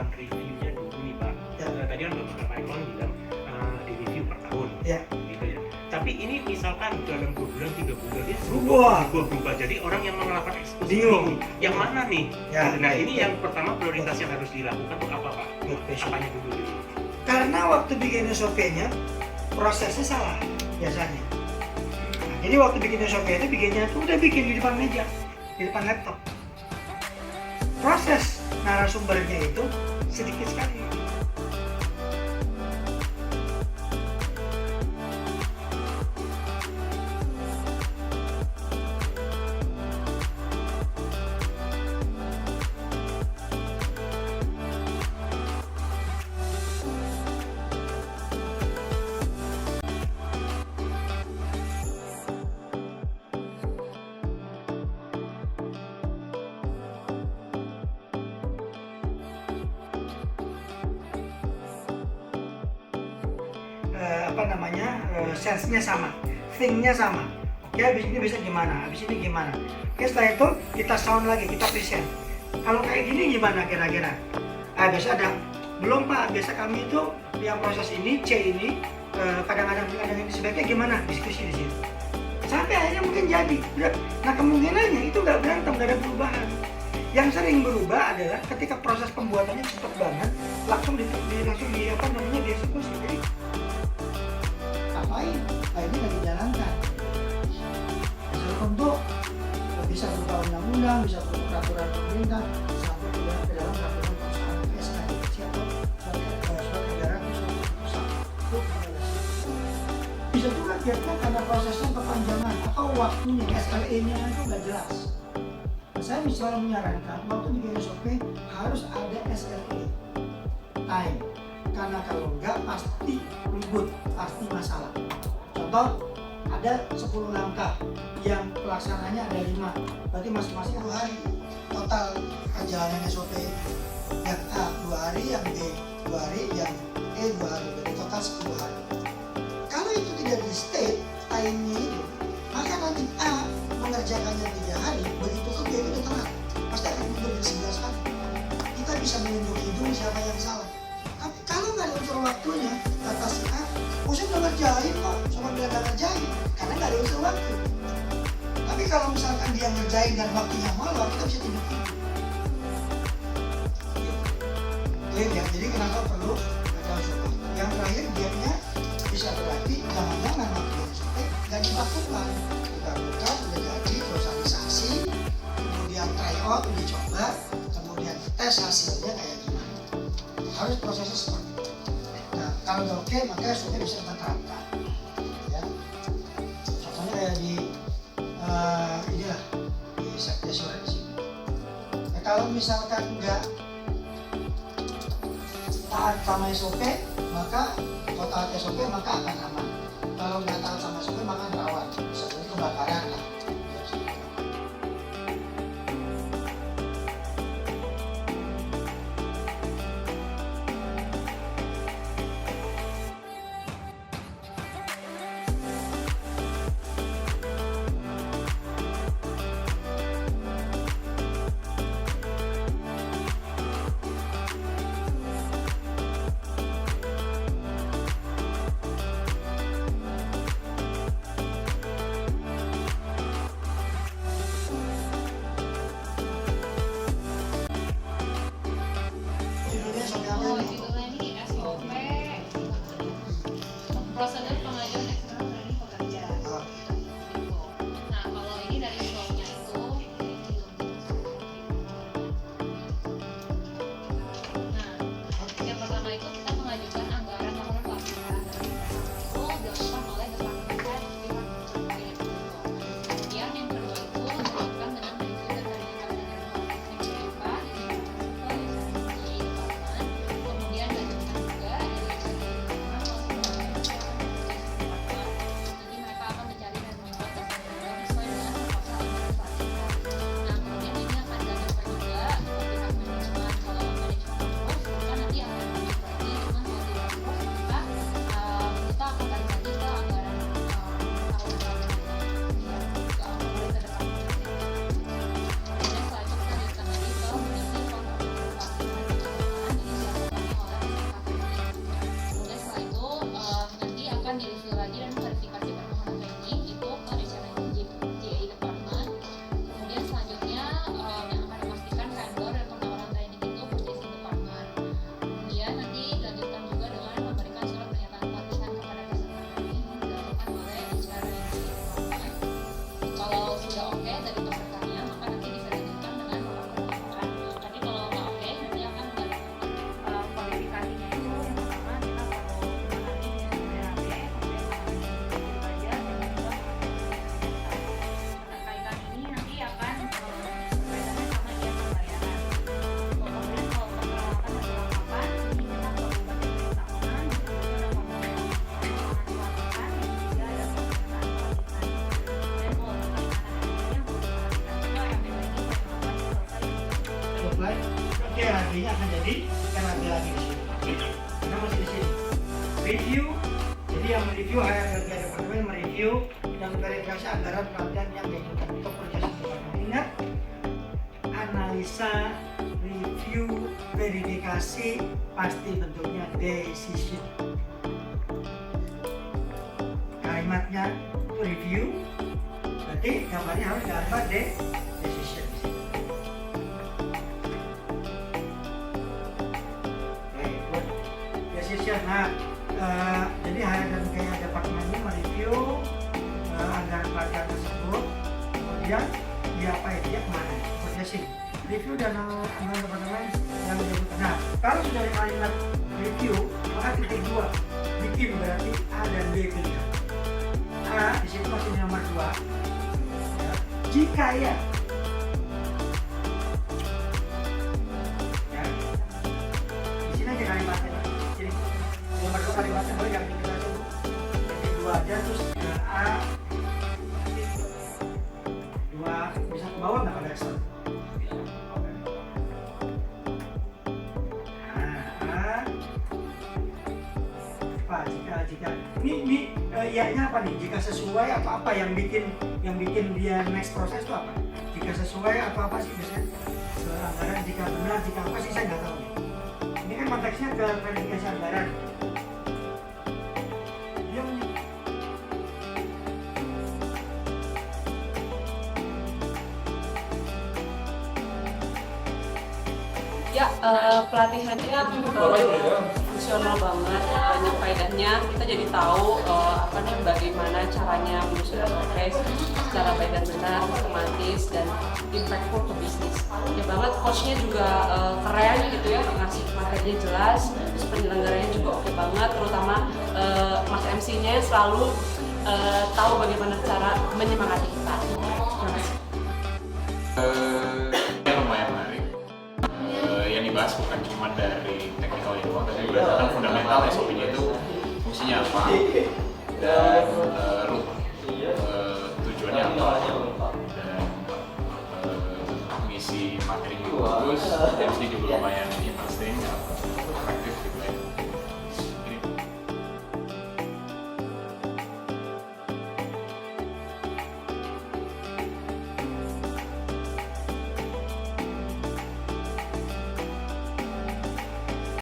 melakukan reviewnya dulu nih Pak. Ya. Tadi kan Pak Imron bilang di review per tahun. Ya. Gitu ya. Tapi ini misalkan dalam 2 bulan, 3 bulan dia berubah. Jadi orang yang melakukan eksekusi bingung. Yang mana nih? Ya, Nah ya, ini ya. yang pertama prioritas yang harus dilakukan tuh apa Pak? Apanya dulu? Karena waktu bikin SOP-nya prosesnya salah biasanya. Nah, jadi waktu bikin SOP itu bikinnya tuh udah bikin di depan meja, di depan laptop. Proses narasumbernya itu sedikit sekali. Sense-nya sama, thing-nya sama. Oke, habis ini bisa gimana? Habis ini gimana? Oke, setelah itu kita sound lagi, kita present. Kalau kayak gini gimana kira-kira? Biasa ada, belum Pak, biasa kami itu yang proses ini, C ini, kadang-kadang ini sebaiknya gimana? Diskusi di sini. Sampai akhirnya mungkin jadi. Nah kemungkinannya itu nggak berantem, nggak ada perubahan. Yang sering berubah adalah ketika proses pembuatannya cepat banget, langsung dieksekusi. Jadi ngapain? Nah ini lagi jalankan. Misalnya untuk bisa berupa undang-undang, bisa berupa peraturan pemerintah, sampai ke dalam peraturan perusahaan SK atau surat edaran perusahaan. Bisa juga kira-kira karena prosesnya kepanjangan atau waktunya, SLA-nya itu nggak jelas. Saya selalu menyarankan waktu bikin SOP harus ada SLA time, karena kalau enggak pasti ribut, pasti masalah. Contoh, ada 10 langkah yang pelaksananya ada 5, berarti masing-masing 2 hari total perjalanan SOP. Yang A 2 hari, yang B 2 hari, yang E 2 hari, berarti total 10 hari. Kalau itu tidak di state time-nya itu, maka nanti A mengerjakannya 3 hari, begitu ke B itu telat, pasti akan mundur di 11 hari. Kita bisa menunjuk hidung siapa yang salah. Tapi kalau nggak ada unsur waktunya, kata si A, saya udah ngerjain kok, sama bilang nggak ngerjain, karena nggak ada unsur waktu. Tapi kalau misalkan dia ngerjain dan waktunya molor, kita bisa tunjuk hidung. Clear ya? Jadi kenapa perlu ada unsur waktu? Yang terakhir, dietnya bisa berarti jangan-jangan waktu SOP nggak dilakukan. Dilakukan, udah jadi, sosialisasi, kemudian tryout, dicoba, kemudian tes hasilnya kayak gimana. Harus prosesnya seperti itu. Nah, kalau udah oke, maka SOP bisa diterapkan. Ya. Contohnya kayak di inilah di sektor sore di sini. Nah, kalau misalkan nggak taat sama SOP, maka kalau taat SOP maka akan aman. Kalau nggak taat sama SOP maka rawan, bisa jadi kebakaran lah. SLA-nya akan jadi RAB lagi di sini. Karena masih di sini. Review, jadi yang mereview HRD departemen mereview dan verifikasi anggaran pelatihan yang diajukan untuk purchasing departemen. Ingat, analisa, review, verifikasi pasti bentuknya decision. Kalimatnya itu review, berarti gambarnya harus gambar decision. Decision. Nah, jadi HRD kayak departemennya mereview anggaran pelatihan tersebut, kemudian diapain, dia kemana? Purchasing, review dan anggaran departemen yang diajukan. Nah, kalau sudah ada kalimat review, maka titik 2 bikin berarti A dan B pilihan. A di situ masih nomor 2. Ya. Jika ya, di sini aja kalimatnya. Jadi nomor 2 kalimatnya boleh yang kita tunggu. Jadi 2 aja terus A 2 bisa ke bawah nggak ada Excel? Jika ini ya-nya apa nih? Jika sesuai atau apa yang bikin dia next proses itu apa? Jika sesuai atau apa sih biasanya? Anggaran jika benar, jika apa sih saya nggak tahu nih. Ini kan konteksnya ke verifikasi anggaran. Dia Ya, pelatihannya fungsional banget, banyak faedahnya. Kita jadi tahu bagaimana caranya menyusun SOP secara baik dan benar, sistematis dan impactful ke bisnis. Ya banget, coachnya juga keren gitu ya, ngasih materinya jelas, terus penyelenggaranya juga oke banget, terutama Mas MC-nya selalu tahu bagaimana cara menyemangati kita. Terima kasih. Lumayan menarik. Yang dibahas bukan cuma dari technical info, tapi berdasarkan fundamental SOP-nya itu fungsinya apa dan tujuannya apa dan mengisi materi yang bagus, MC juga lumayan